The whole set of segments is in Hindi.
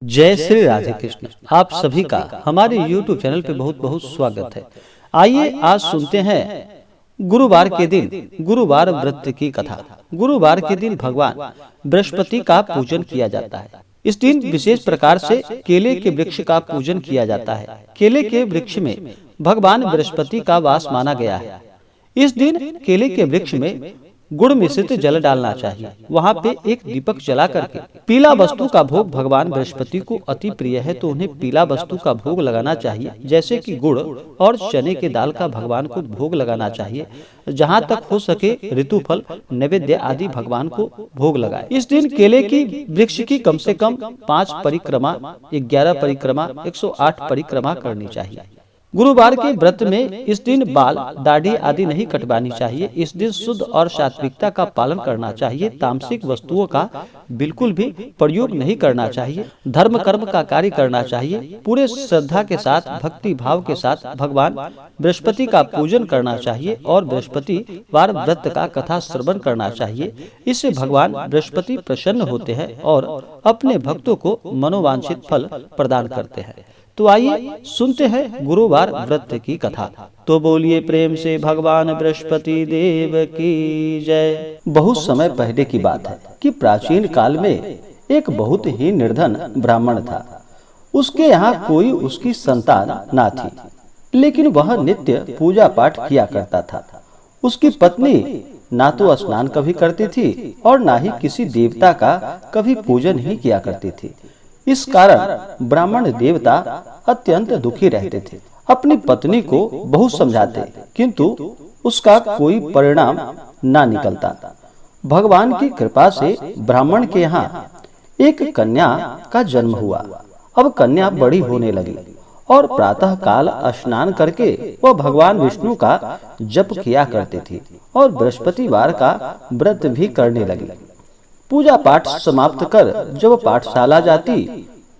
जय श्री राधे कृष्ण। आप सभी का हमारे YouTube चैनल पे बहुत बहुत स्वागत है। आइए आज सुनते हैं गुरुवार के दिन गुरुवार व्रत की कथा। गुरुवार के दिन भगवान बृहस्पति का पूजन किया जाता है। इस दिन विशेष प्रकार से केले के वृक्ष का पूजन किया जाता है। केले के वृक्ष में भगवान बृहस्पति का वास माना गया है। इस दिन केले के वृक्ष में गुड़ मिश्रित जल डालना चाहिए। वहाँ पे एक दीपक जला करके पीला वस्तु का भोग भगवान बृहस्पति को अति प्रिय है, तो उन्हें पीला वस्तु का भोग लगाना चाहिए, जैसे कि गुड़ और चने के दाल का भगवान को भोग लगाना चाहिए। जहाँ तक हो सके ऋतुफल नैवेद्य आदि भगवान को भोग लगाए। इस दिन केले की वृक्ष की कम से कम 5 परिक्रमा, 11 परिक्रमा, 108 परिक्रमा करनी चाहिए। गुरुवार के व्रत में इस दिन बाल दाढ़ी आदि नहीं कटवानी चाहिए। इस दिन शुद्ध और सात्विकता का पालन करना चाहिए। तामसिक वस्तुओं का बिल्कुल भी प्रयोग नहीं करना चाहिए। धर्म कर्म का कार्य करना चाहिए। पूरे श्रद्धा के साथ भक्ति भाव के साथ भगवान बृहस्पति का पूजन करना चाहिए और बृहस्पतिवार व्रत का कथा श्रवण करना चाहिए। इससे भगवान बृहस्पति प्रसन्न होते हैं और अपने भक्तों को मनोवांछित फल प्रदान करते हैं। तो आइए सुनते हैं गुरुवार व्रत की कथा। तो बोलिए प्रेम से भगवान बृहस्पति देव की जय। बहुत समय पहले की बात है कि प्राचीन काल में एक बहुत ही निर्धन ब्राह्मण था। उसके यहाँ कोई उसकी संतान ना थी, लेकिन वह नित्य पूजा पाठ किया करता था। उसकी पत्नी ना तो स्नान कभी करती थी और ना ही किसी देवता का कभी पूजन ही किया करती थी। इस कारण ब्राह्मण देवता अत्यंत दुखी रहते थे। अपनी पत्नी को बहुत समझाते, किंतु उसका कोई परिणाम ना निकलता। भगवान की कृपा से ब्राह्मण के यहाँ एक कन्या का जन्म हुआ। अब कन्या बड़ी होने लगी और प्रातः काल स्नान करके वह भगवान विष्णु का जप किया करती थी और बृहस्पतिवार का व्रत भी करने लगी। पूजा पाठ समाप्त कर जब पाठशाला जाती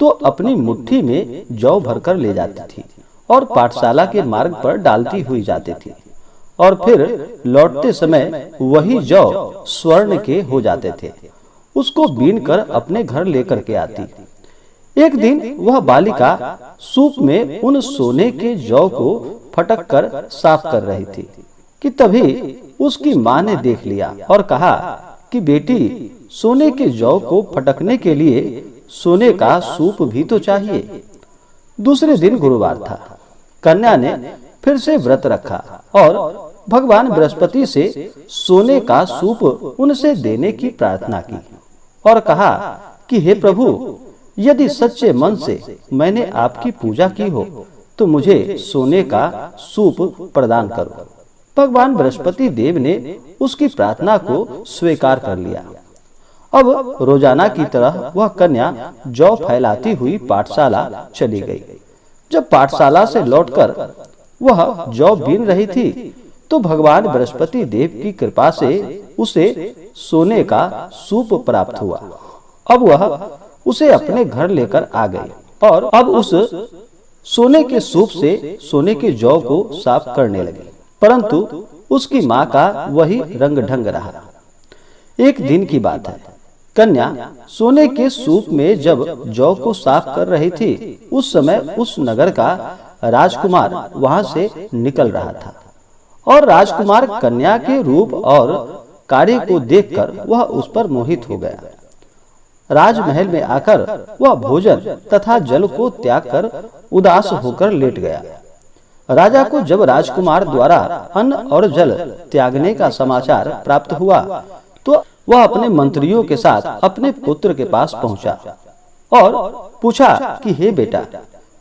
तो अपनी मुट्ठी में जौ भरकर ले जाती थी और पाठशाला के मार्ग पर डालती हुई जाती थी और फिर लौटते समय वही जौ स्वर्ण के हो जाते थे। उसको बीन कर अपने घर लेकर के आती। एक दिन वह बालिका सूप में उन सोने के जौ को फटक कर साफ कर रही थी कि तभी उसकी माँ ने देख लिया और कहा कि बेटी, सोने के जौ को फटकने के लिए सोने का सूप भी तो चाहिए। दूसरे दिन गुरुवार था। कन्या ने फिर से व्रत रखा और भगवान बृहस्पति से सोने का सूप उनसे देने की प्रार्थना की और कहा कि हे प्रभु, यदि सच्चे मन से मैंने आपकी पूजा की हो तो मुझे सोने का सूप प्रदान करो। भगवान बृहस्पति देव ने उसकी प्रार्थना को स्वीकार कर लिया। अब रोजाना की तरह वह कन्या जौ फैलाती हुई पाठशाला चली गई। जब पाठशाला से लौटकर वह जौ बीन रही थी तो भगवान बृहस्पति देव की कृपा से उसे सोने का सूप प्राप्त हुआ। अब वह उसे अपने घर लेकर आ गई और अब उस सोने के सूप से सोने के जौ को साफ करने लगी, परंतु उसकी माँ का वही रंग ढंग रहा। एक दिन की बात है। कन्या सोने के सूप में जब जौ को साफ कर रही थी, उस समय उस नगर का राजकुमार वहां से निकल रहा था और राजकुमार कन्या के रूप और कार्य को देखकर वह उस पर मोहित हो गया। राजमहल में आकर वह भोजन तथा जल को त्याग कर उदास होकर लेट गया। राजा को जब राजकुमार द्वारा अन्न और जल त्यागने का समाचार प्राप्त हुआ तो वह अपने मंत्रियों के साथ अपने पुत्र के पास पहुंचा और पूछा कि हे बेटा,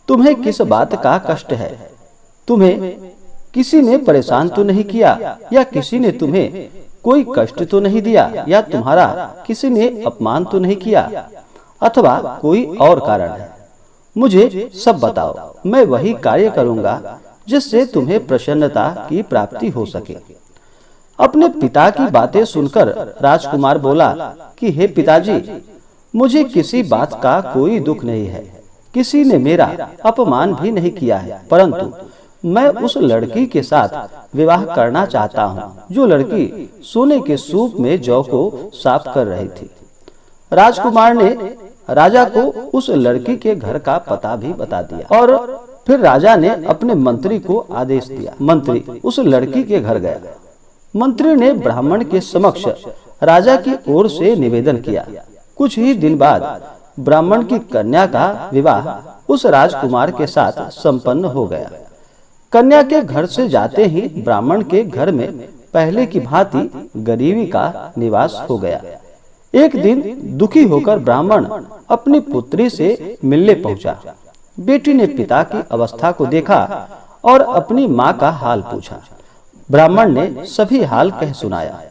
तुम्हें किस बात का कष्ट है? तुम्हें किसी ने परेशान तो नहीं किया या किसी ने तुम्हें कोई कष्ट तो नहीं दिया या तुम्हारा किसी ने अपमान तो नहीं किया अथवा कोई और कारण है? मुझे सब बताओ, मैं वही कार्य करूंगा जिससे तुम्हें प्रसन्नता की प्राप्ति हो सके। अपने पिता की बातें सुनकर राजकुमार बोला कि हे पिताजी, मुझे किसी बात का कोई दुख नहीं है। किसी ने मेरा अपमान भी नहीं किया है, परंतु मैं उस लड़की के साथ विवाह करना चाहता हूँ जो लड़की सोने के सूप में जौ को साफ कर रही थी। राजकुमार ने राजा को उस लड़की के घर का पता भी बता दिया और फिर राजा ने अपने मंत्री को आदेश दिया। मंत्री उस लड़की के घर गया। मंत्री ने ब्राह्मण के समक्ष राजा की ओर से निवेदन किया। कुछ ही दिन बाद ब्राह्मण की कन्या का विवाह उस राजकुमार के साथ संपन्न हो गया। कन्या के घर से जाते ही ब्राह्मण के घर में पहले की भांति गरीबी का निवास हो गया। एक दिन दुखी होकर ब्राह्मण अपनी पुत्री से मिलने पहुंचा। बेटी ने पिता की अवस्था को देखा और अपनी माँ का हाल पूछा। ब्राह्मण ने सभी हाल कह सुनाया।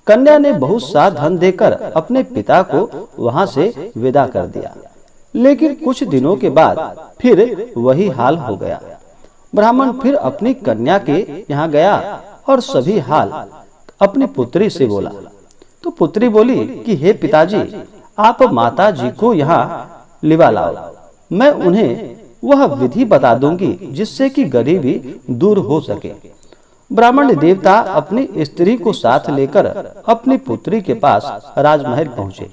कन्या ने बहुत सा धन देकर अपने पिता को वहां से विदा कर दिया। लेकिन कुछ दिनों के बाद फिर वही हाल हो गया। ब्राह्मण फिर अपनी कन्या के यहाँ गया और सभी हाल अपनी पुत्री से बोला। तो पुत्री बोली कि हे पिताजी, आप माता जी को यहाँ लिवा लाओ। मैं उन्हें वह विधि बता दूंगी जिससे कि गरीबी दूर हो सके। ब्राह्मण देवता अपनी स्त्री को साथ लेकर अपनी पुत्री के पास राजमहल पहुँचे।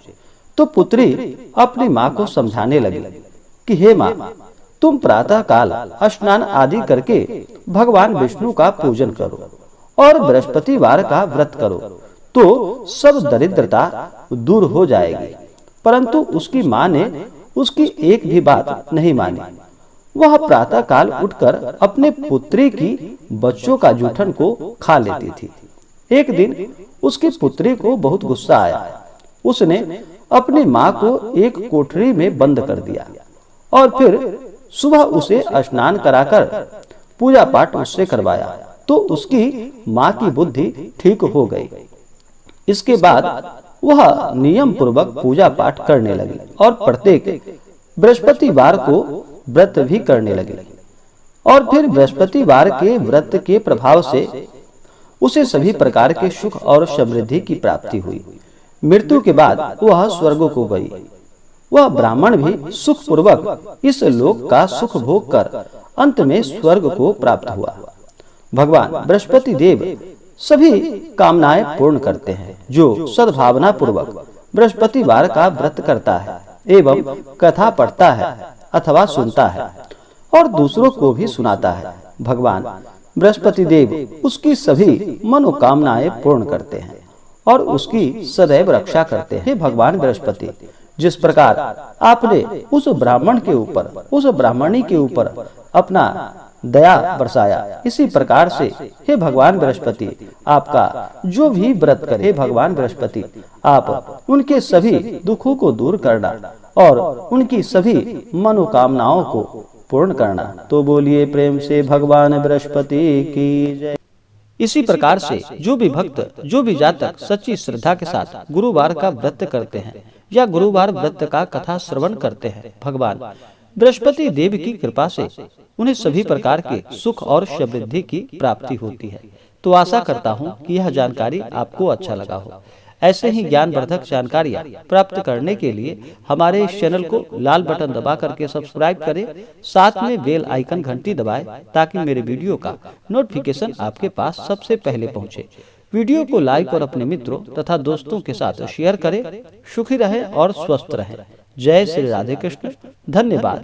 तो पुत्री अपनी माँ को समझाने लगी कि हे माँ, तुम प्रातः काल स्नान आदि करके भगवान विष्णु का पूजन करो और बृहस्पतिवार का व्रत करो तो सब दरिद्रता दूर हो जाएगी। परंतु उसकी माँ ने उसकी एक भी बात नहीं मानी। वह प्रातः काल उठकर अपने पुत्री की बच्चों का जूठन को खा लेती थी। एक दिन उसकी पुत्री को बहुत गुस्सा आया। उसने अपनी माँ को एक कोठरी में बंद कर दिया और फिर सुबह उसे स्नान कराकर पूजा पाठ उससे करवाया तो उसकी माँ की बुद्धि ठीक हो गई। इसके बाद वह नियम पूर्वक पूजा पाठ करने लगी और प्रत्येक बृहस्पतिवार को व्रत भी करने लगी। और फिर बृहस्पतिवार के व्रत के प्रभाव से उसे सभी प्रकार के सुख और समृद्धि की प्राप्ति हुई। मृत्यु के बाद वह स्वर्ग को गई। वह ब्राह्मण भी सुख पूर्वक इस लोक का सुख भोग कर अंत में स्वर्ग को प्राप्त हुआ। भगवान बृहस्पति देव सभी कामनाएं पूर्ण करते हैं जो सद्भावना पूर्वक बृहस्पतिवार का व्रत करता है एवं कथा पढ़ता है अथवा सुनता है और दूसरों को भी सुनाता है। भगवान बृहस्पति देव उसकी सभी मनोकामनाएं पूर्ण करते हैं और उसकी सदैव रक्षा करते हैं। भगवान बृहस्पति, जिस प्रकार आपने उस ब्राह्मण के ऊपर, उस ब्राह्मणी के ऊपर अपना दया बरसाया, इसी प्रकार से हे भगवान बृहस्पति, आपका जो भी व्रत करे, हे भगवान बृहस्पति, आप उनके सभी दुखों को दूर करना और उनकी सभी मनोकामनाओं को पूर्ण करना। तो बोलिए प्रेम से भगवान बृहस्पति की जय। इसी प्रकार से जो भी भक्त, जो भी जातक सच्ची श्रद्धा के साथ गुरुवार का व्रत करते हैं या गुरुवार व्रत का कथा श्रवण करते हैं, भगवान बृहस्पति देव की कृपा से उन्हें सभी प्रकार के सुख और समृद्धि की प्राप्ति होती है। तो आशा करता हूँ कि यह जानकारी आपको अच्छा लगा हो। ऐसे ही ज्ञानवर्धक जानकारियाँ प्राप्त करने के लिए हमारे इस चैनल को लाल बटन दबा करके सब्सक्राइब करें, साथ में बेल आइकन घंटी दबाएं ताकि मेरे वीडियो का नोटिफिकेशन आपके पास सबसे पहले पहुंचे। वीडियो को लाइक और अपने मित्रों तथा दोस्तों के साथ शेयर करें। सुखी रहें और स्वस्थ रहें। जय श्री राधे कृष्ण। धन्यवाद।